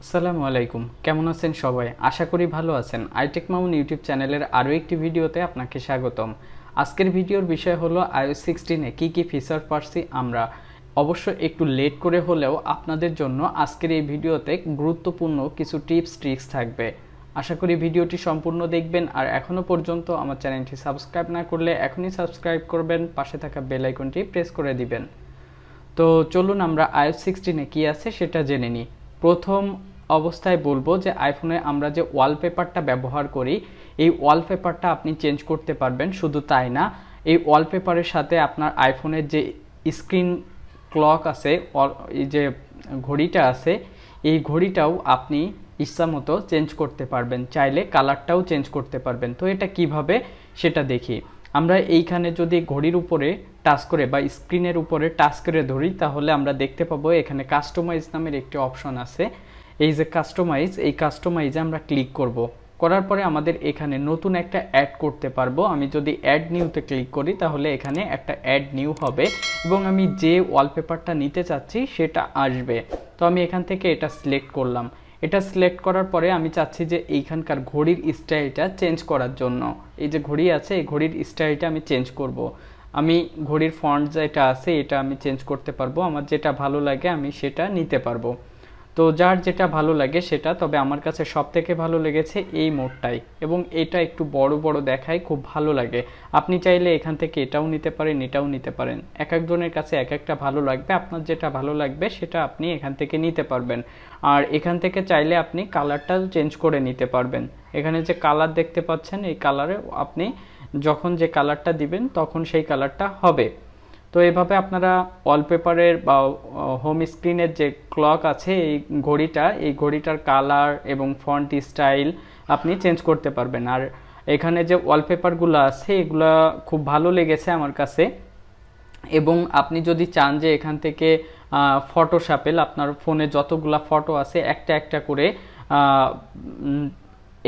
আসসালামু আলাইকুম, কেমন আছেন সবাই? আশা করি ভালো আছেন। iTechMamun ইউটিউব চ্যানেলের আরও একটি ভিডিওতে আপনাকে স্বাগতম। আজকের ভিডিওর বিষয় হলো iOS 16 এ কী ফিচার পাচ্ছি আমরা। অবশ্য একটু লেট করে হলেও আপনাদের জন্য আজকের এই ভিডিওতে গুরুত্বপূর্ণ কিছু টিপস ট্রিক্স থাকবে। আশা করি ভিডিওটি সম্পূর্ণ দেখবেন, আর এখনও পর্যন্ত আমার চ্যানেলটি সাবস্ক্রাইব না করলে এখনই সাবস্ক্রাইব করবেন, পাশে থাকা বেল আইকনটি প্রেস করে দিবেন। তো চলুন আমরা iOS 16 এ কী আছে সেটা জেনে নিই। প্রথম অবস্থায় বলবো যে আইফোনে আমরা যে ওয়ালপেপারটা ব্যবহার করি, এই ওয়ালপেপারটা আপনি চেঞ্জ করতে পারবেন। শুধু তাই না, এই ওয়ালপেপারের সাথে আপনার আইফোনের যে স্ক্রিন ক্লক আছে, এই যে ঘড়িটা আছে, এই ঘড়িটাও আপনি ইচ্ছামতো চেঞ্জ করতে পারবেন, চাইলে কালারটাও চেঞ্জ করতে পারবেন। তো এটা কিভাবে সেটা দেখি। আমরা এইখানে যদি ঘড়ির উপরে টাচ করে বা স্ক্রিনের উপরে টাচ করে ধরি, তাহলে আমরা দেখতে পাবো এখানে কাস্টমাইজ নামের একটি অপশন আছে। এই যে কাস্টমাইজ, এই কাস্টমাইজে আমরা ক্লিক করব। করার পরে আমাদের এখানে নতুন একটা অ্যাড করতে পারবো। আমি যদি অ্যাড নিউতে ক্লিক করি, তাহলে এখানে একটা অ্যাড নিউ হবে এবং আমি যে ওয়ালপেপারটা নিতে চাচ্ছি সেটা আসবে। তো আমি এখান থেকে এটা সিলেক্ট করলাম। এটা সিলেক্ট করার পরে আমি চাচ্ছি যে এইখানকার ঘড়ির স্টাইলটা চেঞ্জ করার জন্য, এই যে ঘড়ি আছে, এই ঘড়ির স্টাইলটা আমি চেঞ্জ করব। আমি ঘড়ির ফন্ট যেটা আছে এটা আমি চেঞ্জ করতে পারবো। আমার যেটা ভালো লাগে আমি সেটা নিতে পারবো। তো যার যেটা ভালো লাগে সেটা, তবে আমার কাছে সবথেকে ভালো লেগেছে এই মোডটাই, এবং এটা একটু বড় বড় দেখায়, খুব ভালো লাগে। আপনি চাইলে এখান থেকে এটাও নিতে পারেন, এটাও নিতে পারেন। এক একজনের কাছে এক একটা ভালো লাগবে। আপনার যেটা ভালো লাগবে সেটা আপনি এখান থেকে নিতে পারবেন। আর এখান থেকে চাইলে আপনি কালারটাও চেঞ্জ করে নিতে পারবেন। এখানে যে কালার দেখতে পাচ্ছেন, এই কালারে আপনি যখন যে কালারটা দিবেন তখন সেই কালারটা হবে। তো এভাবে আপনারা ওয়ালপেপারের বা হোম স্ক্রিনের যে ক্লক আছে, এই ঘড়িটার কালার এবং ফন্ট স্টাইল আপনি চেঞ্জ করতে পারবেন। আর এখানে যে ওয়ালপেপারগুলো আছে এগুলো খুব ভালো লেগেছে আমার কাছে। এবং আপনি যদি চান যে এখান থেকে ফটোশপেল আপনার ফোনে যতগুলা ফটো আছে একটা একটা করে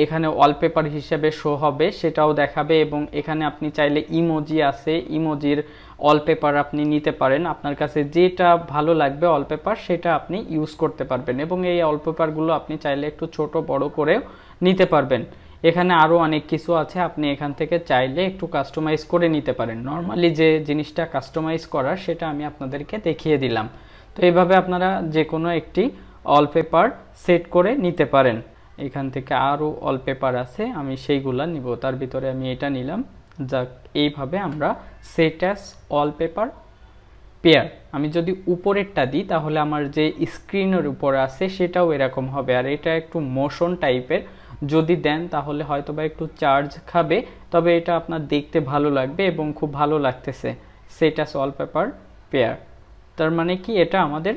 এখানে ওয়ালপেপার হিসেবে শো হবে, সেটাও দেখাবে। এবং এখানে আপনি চাইলে ইমোজি আছে, ইমোজির ওয়ালপেপার আপনি নিতে পারেন। আপনার কাছে যেটা ভালো লাগবে ওয়ালপেপার সেটা আপনি ইউজ করতে পারবেন, এবং এই ওয়ালপেপারগুলো আপনি চাইলে একটু ছোট বড় করেও নিতে পারবেন। এখানে আরও অনেক কিছু আছে, আপনি এখান থেকে চাইলে একটু কাস্টমাইজ করে নিতে পারেন। নর্মালি যে জিনিসটা কাস্টমাইজ করার সেটা আমি আপনাদেরকে দেখিয়ে দিলাম। তো এইভাবে আপনারা যে কোনো একটি ওয়ালপেপার সেট করে নিতে পারেন। এখান থেকে আরও ওয়ালপেপার আছে, আমি সেইগুলা নিব। তার ভিতরে আমি এটা নিলাম। যাক, এইভাবে আমরা সেট অ্যাজ ওয়ালপেপার পেয়ার, আমি যদি উপরেরটা দিই তাহলে আমার যে স্ক্রিনের উপর আছে সেটাও এরকম হবে। আর এটা একটু মোশন টাইপের, যদি দেন তাহলে হয়তো বা একটু চার্জ খাবে, তবে এটা আপনার দেখতে ভালো লাগবে এবং খুব ভালো লাগতেছে। সেট অ্যাজ ওয়ালপেপার পেয়ার, তার মানে কি এটা আমাদের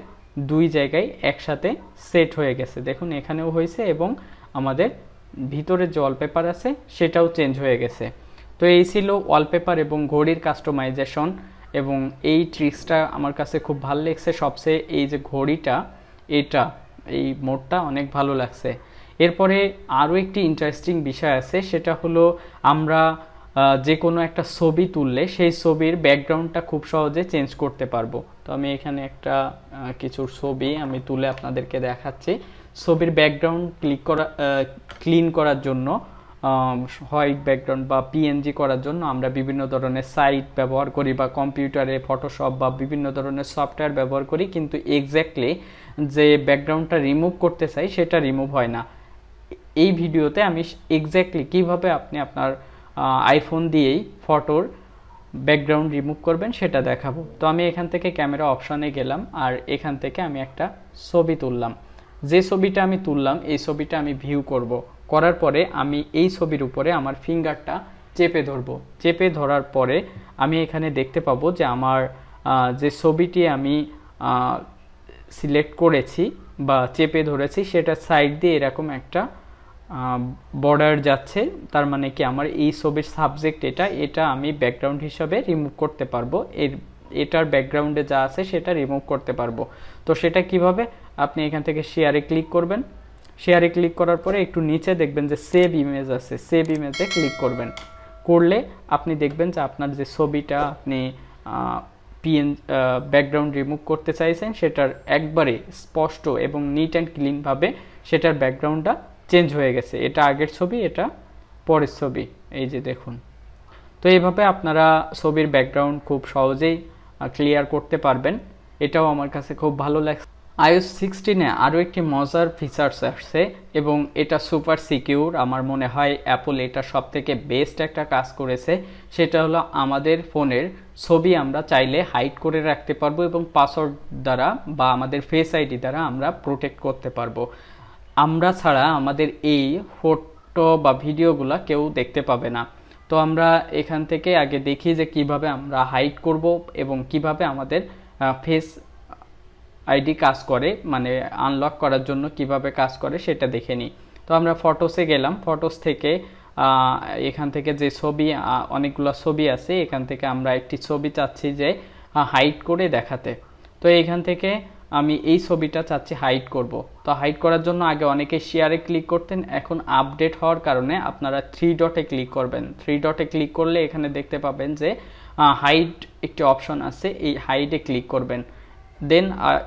দুই জায়গায় একসাথে সেট হয়ে গেছে। দেখুন এখানেও হয়েছে এবং আমাদের ভিতরের যে ওয়ালপেপার আছে সেটাও চেঞ্জ হয়ে গেছে। তো এই ছিল ওয়ালপেপার এবং ঘড়ির কাস্টমাইজেশন, এবং এই ট্রিক্সটা আমার কাছে খুব ভালো লাগছে। সবচেয়ে এই যে ঘড়িটা, এই মোডটা অনেক ভালো লাগছে। এরপরে আরও একটি ইন্টারেস্টিং বিষয় আছে, সেটা হলো আমরা যে কোনো একটা ছবি তুললে সেই ছবির ব্যাকগ্রাউন্ডটা খুব সহজে চেঞ্জ করতে পারবো। তো আমি এখানে একটা কিছু ছবি আমি তুলে আপনাদেরকে দেখাচ্ছি। ছবির ব্যাকগ্রাউন্ড ক্লিন করার জন্য, হোয়াইট ব্যাকগ্রাউন্ড বা পিএনজি করার জন্য আমরা বিভিন্ন ধরনের সাইট ব্যবহার করি, বা কম্পিউটারে ফটোশপ বা বিভিন্ন ধরনের সফটওয়্যার ব্যবহার করি, কিন্তু এক্স্যাক্টলি যে ব্যাকগ্রাউন্ডটা রিমুভ করতে চাই সেটা রিমুভ হয় না। এই ভিডিওতে আমি এক্স্যাক্টলি কিভাবে আপনি আপনার আইফোন দিয়েই ফটোর ব্যাকগ্রাউন্ড রিমুভ করবেন সেটা দেখাবো। তো আমি এখান থেকে ক্যামেরা অপশানে গেলাম, আর এখান থেকে আমি একটা ছবি তুললাম। যে ছবিটা আমি তুললাম এই ছবিটা আমি ভিউ করব। করার পরে আমি এই ছবির উপরে আমার ফিঙ্গারটা চেপে ধরবো। চেপে ধরার পরে আমি এখানে দেখতে পাবো যে আমার যে ছবিটি আমি সিলেক্ট করেছি বা চেপে ধরেছি সেটা সাইড দিয়ে এরকম একটা বর্ডার যাচ্ছে। তার মানে কি আমার এই ছবির সাবজেক্ট এটা আমি ব্যাকগ্রাউন্ড হিসাবে রিমুভ করতে পারবো। এটার ব্যাকগ্রাউন্ডে যা আছে সেটা রিমুভ করতে পারবো। তো সেটা কিভাবে, আপনি এখান থেকে শেয়ারে ক্লিক করবেন। শেয়ারে ক্লিক করার পরে একটু নিচে দেখবেন যে সেভ ইমেজ আছে, সেভ ইমেজে ক্লিক করবেন। করলে আপনি দেখবেন যে আপনার যে ছবিটা আপনি ব্যাকগ্রাউন্ড রিমুভ করতে চাইছেন সেটার একবারে স্পষ্ট এবং নিট অ্যান্ড ক্লিনভাবে সেটার ব্যাকগ্রাউন্ডটা চেঞ্জ হয়ে গেছে। এটা আগের ছবি, এটা পরের ছবি, এই যে দেখুন। তো এইভাবে আপনারা ছবির ব্যাকগ্রাউন্ড খুব সহজেই ক্লিয়ার করতে পারবেন। এটাও আমার কাছে খুব ভালো লাগছে। iOS 16-এ আরও একটি মজার ফিচার্স আসছে এবং এটা সুপার সিকিউর। আমার মনে হয় অ্যাপল এটা সবথেকে বেস্ট একটা কাজ করেছে। সেটা হলো আমাদের ফোনের ছবি আমরা চাইলে হাইড করে রাখতে পারবো এবং পাসওয়ার্ড দ্বারা বা আমাদের ফেস আইডি দ্বারা আমরা প্রোটেক্ট করতে পারবো। আমরা ছাড়া আমাদের এই ফটো বা ভিডিওগুলো কেউ দেখতে পাবে না। তো আমরা এখান থেকে আগে দেখি যে কিভাবে আমরা হাইড করব এবং কিভাবে আমাদের ফেস আইডি কাজ করে, মানে আনলক করার জন্য কিভাবে কাজ করে সেটা দেখে নিই। তো আমরা ফটোসে গেলাম, ফটোস থেকে এখান থেকে যে ছবি, অনেকগুলো ছবি আছে, এখান থেকে আমরা একটি ছবি চাচ্ছি যে হাইড করে দেখাতে। তো এখান থেকে আমি এই ছবিটা চাচ্ছি হাইড করব। তো হাইড করার জন্য আগে অনেকে শেয়ারে ক্লিক করতেন, এখন আপডেট হওয়ার কারণে আপনারা 3 ডটে ক্লিক করবেন। 3 ডটে ক্লিক করলে এখানে দেখতে পাবেন যে হাইড একটি অপশন আছে, এই হাইডে ক্লিক করবেন। দেন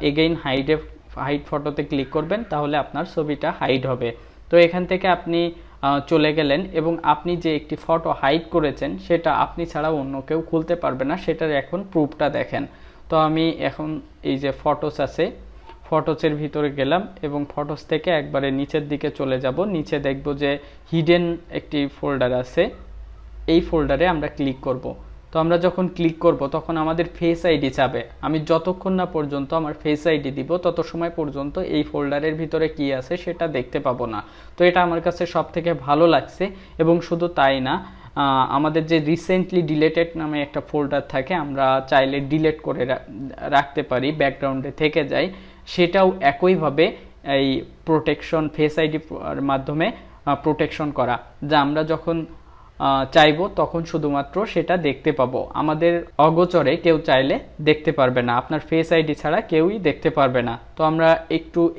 এগেইন হাইড ফটোতে ক্লিক করবেন, তাহলে আপনার ছবিটা হাইড হবে। তো এখান থেকে আপনি চলে গেলেন এবং আপনি যে একটি ফটো হাইড করেছেন সেটা আপনি ছাড়া অন্য কেউ খুলতে পারবে না, সেটার এখন প্রুফটা দেখেন। তো আমি এখন এই যে ফটোস আছে, ফটোসের ভিতরে গেলাম এবং ফটোস থেকে একবারে নিচের দিকে চলে যাব। নিচে দেখব যে হিডেন একটি ফোল্ডার আছে, এই ফোল্ডারে আমরা ক্লিক করব। তো আমরা যখন ক্লিক করব তখন আমাদের ফেস আইডি চাবে। আমি যতক্ষণ না পর্যন্ত আমার ফেস আইডি দিব তত সময় পর্যন্ত এই ফোল্ডারের ভিতরে কি আছে সেটা দেখতে পাবো না। তো এটা আমার কাছে সবথেকে ভালো লাগছে। এবং শুধু তাই না, আমাদের যে রিসেন্টলি ডিলেটেড নামে একটা ফোল্ডার থাকে, আমরা চাইলে ডিলেট করে রাখতে পারি, ব্যাকগ্রাউন্ডে থেকে যায়, সেটাও একইভাবে এই প্রোটেকশন ফেস আইডির মাধ্যমে প্রোটেকশন করা, যা আমরা যখন চাইবো তখন শুধুমাত্র সেটা দেখতে পাবো। আমাদের অগোচরে কেউ চাইলে দেখতে পারবে না, আপনার ফেস আইডি ছাড়া কেউই দেখতে পারবে না। তো আমরা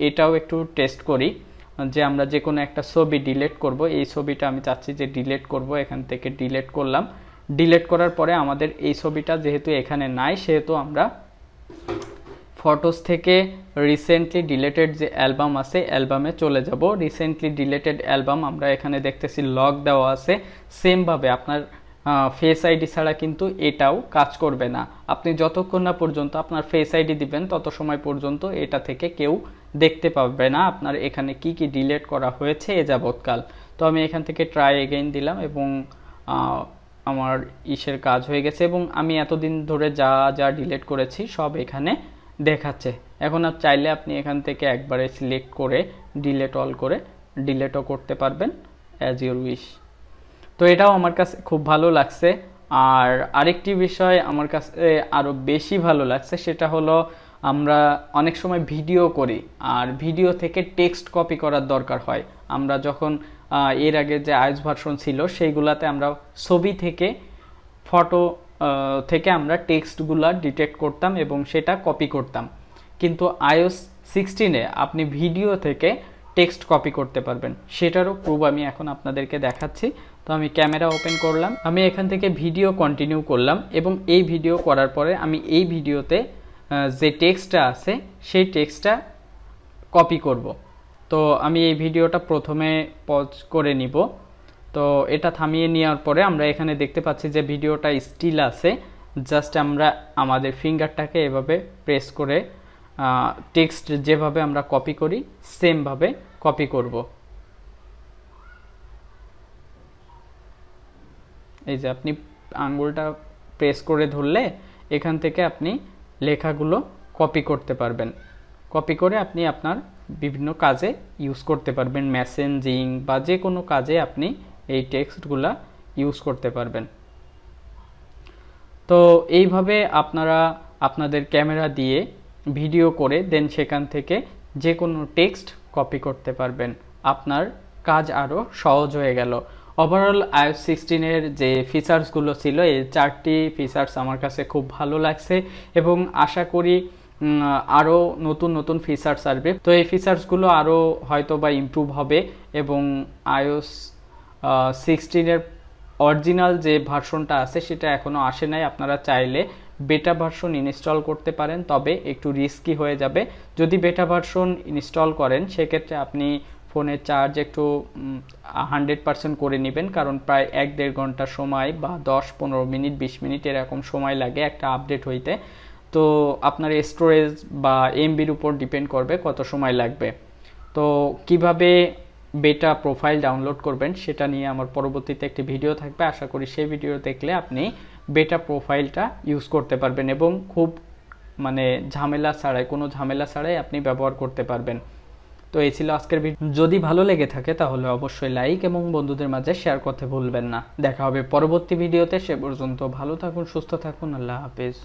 এটাও একটু টেস্ট করি যে আমরা যে কোনো একটা ছবি ডিলিট করব। এই ছবিটা আমি চাচ্ছি যে ডিলিট করব, এখান থেকে ডিলিট করলাম। ডিলিট করার পরে আমাদের এই ছবিটা যেহেতু এখানে নাই, সেহেতু আমরা ফটোস থেকে রিসেন্টলি ডিলেটেড যে অ্যালবাম আছে অ্যালবামে চলে যাব। রিসেন্টলি ডিলেটেড অ্যালবাম আমরা এখানে দেখতেছি লক দেওয়া আছে। সেমভাবে আপনার ফেস আইডি ছাড়া কিন্তু এটাও কাজ করবে না। আপনি যতক্ষণ না পর্যন্ত আপনার ফেস আইডি দিবেন তত সময় পর্যন্ত এটা থেকে কেউ দেখতে পাবে না আপনার এখানে কি কি ডিলিট করা হয়েছে এ যাবৎকাল। তো আমি এখান থেকে ট্রাই এগেইন দিলাম এবং আমার ইসের কাজ হয়ে গেছে এবং আমি এতদিন ধরে যা যা ডিলিট করেছি সব এখানে দেখাচ্ছে। এখন চাইলে আপনি এখান থেকে একবারে সিলেক্ট করে ডিলিট অল করে ডিলিটও করতে পারবেন অ্যাজ ইউর উইশ। তো এটাও আমার কাছে খুব ভালো লাগছে। আর আরেকটি বিষয় আমার কাছে আরও বেশি ভালো লাগছে, সেটা হলো আমরা অনেক সময় ভিডিও করি আর ভিডিও থেকে টেক্সট কপি করার দরকার হয়। আমরা যখন এর আগে যে iOS ভার্সন ছিল সেইগুলাতে আমরা ছবি থেকে ফটো থেকে আমরা টেক্সটগুলা ডিটেক্ট করতাম এবং সেটা কপি করতাম। কিন্তু iOS 16-এ আপনি ভিডিও থেকে টেক্সট কপি করতে পারবেন, সেটারও প্রুফ আমি এখন আপনাদেরকে দেখাচ্ছি। তো আমি ক্যামেরা ওপেন করলাম, আমি এখান থেকে ভিডিও কন্টিনিউ করলাম এবং এই ভিডিও করার পরে আমি এই ভিডিওতে যে টেক্সটটা আছে সেই টেক্সটটা কপি করব। তো আমি এই ভিডিওটা প্রথমে পজ করে নিব। তো এটা থামিয়ে নেওয়ার পরে আমরা এখানে দেখতে পাচ্ছি যে ভিডিওটা স্টিল আছে। জাস্ট আমরা আমাদের ফিঙ্গারটাকে এভাবে প্রেস করে টেক্সট যেভাবে আমরা কপি করি সেমভাবে কপি করব। এই যে আপনি আঙ্গুলটা প্রেস করে ধরলে এখান থেকে আপনি লেখাগুলো কপি করতে পারবেন। কপি করে আপনি আপনার বিভিন্ন কাজে ইউজ করতে পারবেন, মেসেঞ্জিং বা যে কোনো কাজে আপনি এই টেক্সটগুলা ইউজ করতে পারবেন। তো এইভাবে আপনারা আপনাদের ক্যামেরা দিয়ে ভিডিও করে দেন সেখান থেকে যে কোনো টেক্সট কপি করতে পারবেন। আপনার কাজ আরও সহজ হয়ে গেল। ওভারঅল iOS 16-এর যে ফিচার্সগুলো ছিল এই 4টি ফিচার্স আমার কাছে খুব ভালো লাগছে এবং আশা করি আরও নতুন নতুন ফিচার্স আসবে। তো এই ফিচার্সগুলো আরও হয়তো বা ইমপ্রুভ হবে এবং iOS 16-এর অরিজিনাল যে ভার্সনটা আছে সেটা এখনও আসে নাই। আপনারা চাইলে বেটা ভার্সন ইনস্টল করতে পারেন, তবে একটু রিস্কি হয়ে যাবে। যদি বেটা ভার্সন ইনস্টল করেন সেক্ষেত্রে আপনি ফোনের চার্জ একটু 100% করে নেবেন, কারণ প্রায় 1-1.5 ঘন্টা সময় বা 10-15 মিনিট 20 মিনিট এরকম সময় লাগে একটা আপডেট হইতে। তো আপনার স্টোরেজ বা এমবির উপর ডিপেন্ড করবে কত সময় লাগবে। তো কিভাবে বেটা প্রোফাইল ডাউনলোড করবেন সেটা নিয়ে আমার পরবর্তীতে একটি ভিডিও থাকবে, আশা করি সেই ভিডিও দেখলে আপনি বেটা প্রোফাইলটা ইউজ করতে পারবেন এবং খুব মানে কোনো ঝামেলা ছাড়াই আপনি ব্যবহার করতে পারবেন। তো এই ছিল আজকের ভিডিও। যদি ভালো লেগে থাকে তাহলে অবশ্যই লাইক এবং বন্ধুদের মাঝে শেয়ার করতে ভুলবেন না। দেখা হবে পরবর্তী ভিডিওতে, সে পর্যন্ত ভালো থাকুন, সুস্থ থাকুন, আল্লাহ হাফেজ।